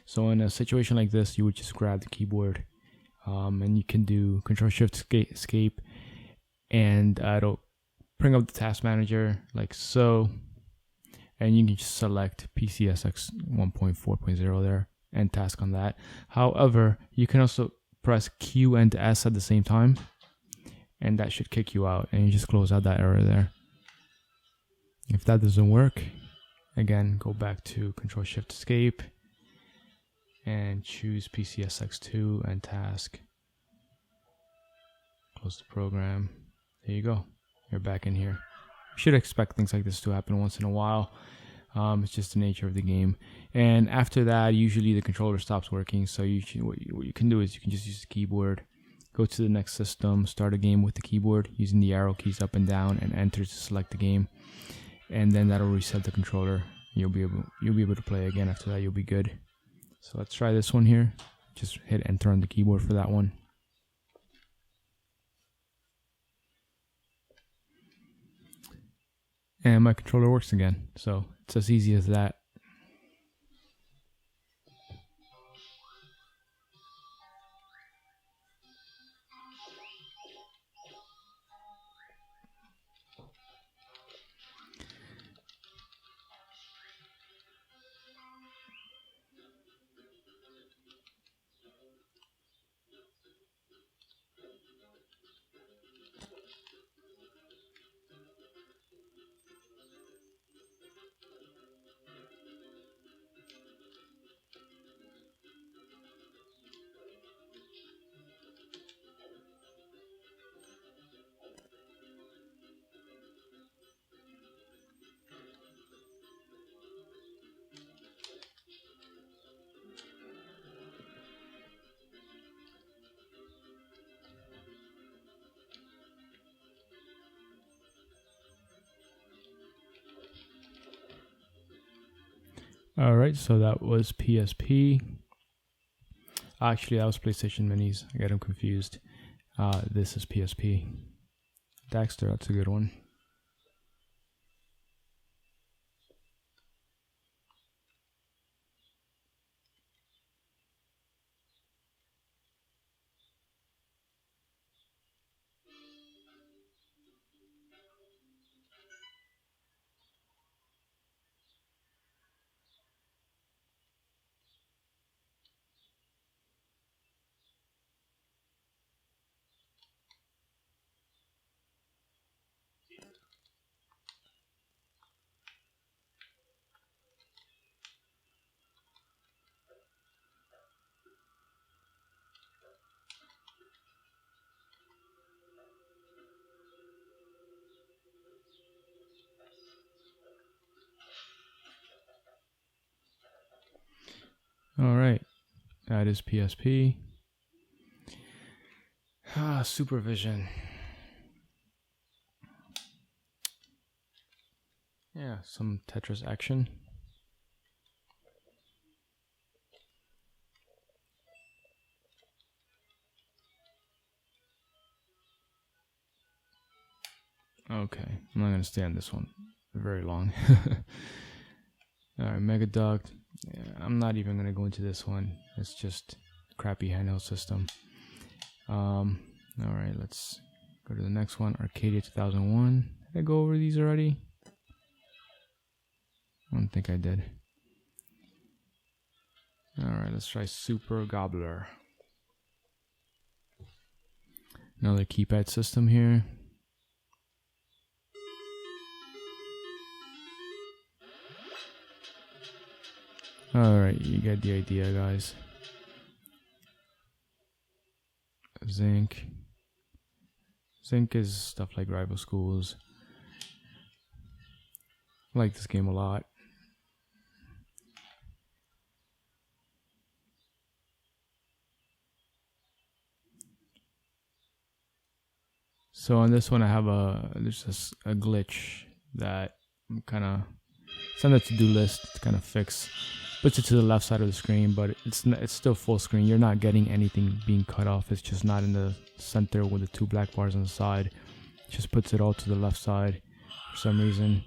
Speaker 1: So in a situation like this, you would just grab the keyboard and you can do Control-Shift-Escape, and it'll bring up the task manager like so, and you can just select PCSX 1.4.0 there and task on that. However, you can also press Q and S at the same time, and that should kick you out, and you just close out that error there. If that doesn't work, again, go back to Control-Shift-Escape and choose PCSX2 and task. Close the program. There you go. You're back in here. You should expect things like this to happen once in a while. It's just the nature of the game. And after that, usually the controller stops working. So what you can do is you can just use the keyboard, go to the next system, start a game with the keyboard using the arrow keys up and down, and enter to select the game. And then that'll reset the controller. You'll be able to play again. After that, you'll be good. So let's try this one here. Just hit enter on the keyboard for that one. And my controller works again. So it's as easy as that. Alright, so that was PSP. Actually, that was PlayStation Minis. I got them confused. This is PSP. Daxter, that's a good one. Alright, that is PSP. Supervision. Yeah, some Tetris action. Okay, I'm not going to stay on this one very long. Alright, Mega Duct. Yeah, I'm not even going to go into this one. It's just a crappy handheld system. Alright, let's go to the next one. Arcadia 2001. Did I go over these already? I don't think I did. Alright, let's try Super Gobbler. Another keypad system here. Alright, you get the idea, guys. Zinc. Zinc is stuff like Rival Schools. I like this game a lot. So on this one, I have there's a glitch that I'm kind of, it's on the to-do list to kind of fix. Puts it to the left side of the screen, but it's still full screen. You're not getting anything being cut off. It's just not in the center with the two black bars on the side. It just puts it all to the left side for some reason.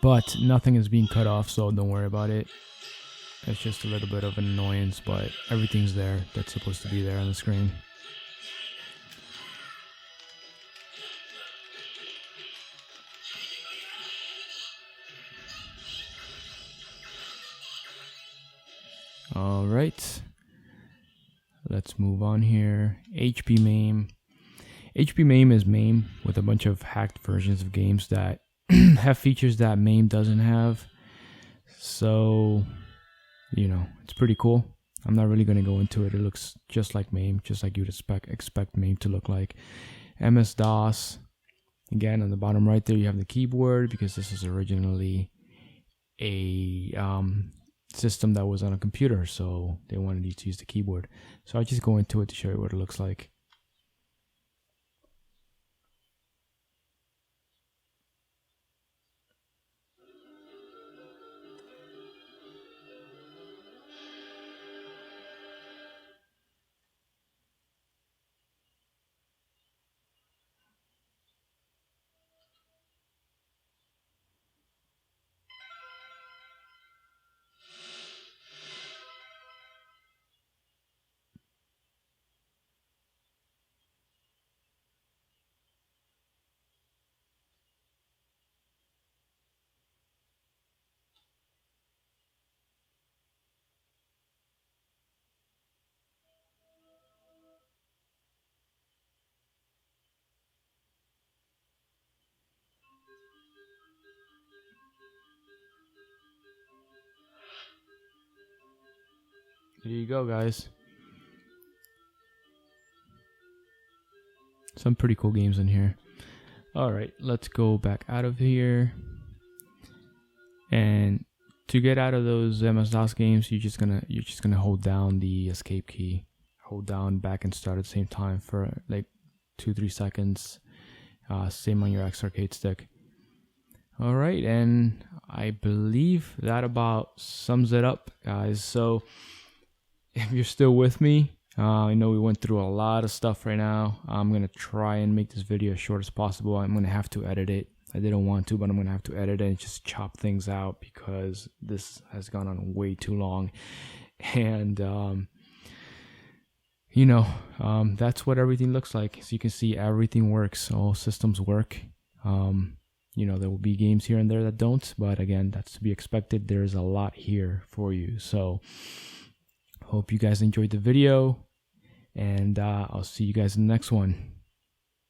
Speaker 1: But nothing is being cut off, so don't worry about it. It's just a little bit of an annoyance, but everything's there that's supposed to be there on the screen. All right, let's move on here. HP MAME. HP MAME is MAME with a bunch of hacked versions of games that have features that MAME doesn't have. So, you know, it's pretty cool. I'm not really going to go into it. It looks just like MAME, just like you'd expect MAME to look like. MS-DOS. Again, on the bottom right there, you have the keyboard because this is originally a system that was on a computer, so they wanted you to use the keyboard. So I just go into it to show you what it looks like. There you go, guys. Some pretty cool games in here. All right, let's go back out of here. And to get out of those MS-DOS games, you're just gonna hold down the escape key, hold down back and start at the same time for like 2-3 seconds. Same on your X arcade stick. All right, and I believe that about sums it up, guys. So if you're still with me, I know we went through a lot of stuff right now. I'm going to try and make this video as short as possible. I'm going to have to edit it. I didn't want to, but I'm going to have to edit it and just chop things out because this has gone on way too long. And, you know, that's what everything looks like. So you can see everything works. All systems work. You know, there will be games here and there that don't. But again, that's to be expected. There's a lot here for you. So hope you guys enjoyed the video, and I'll see you guys in the next one.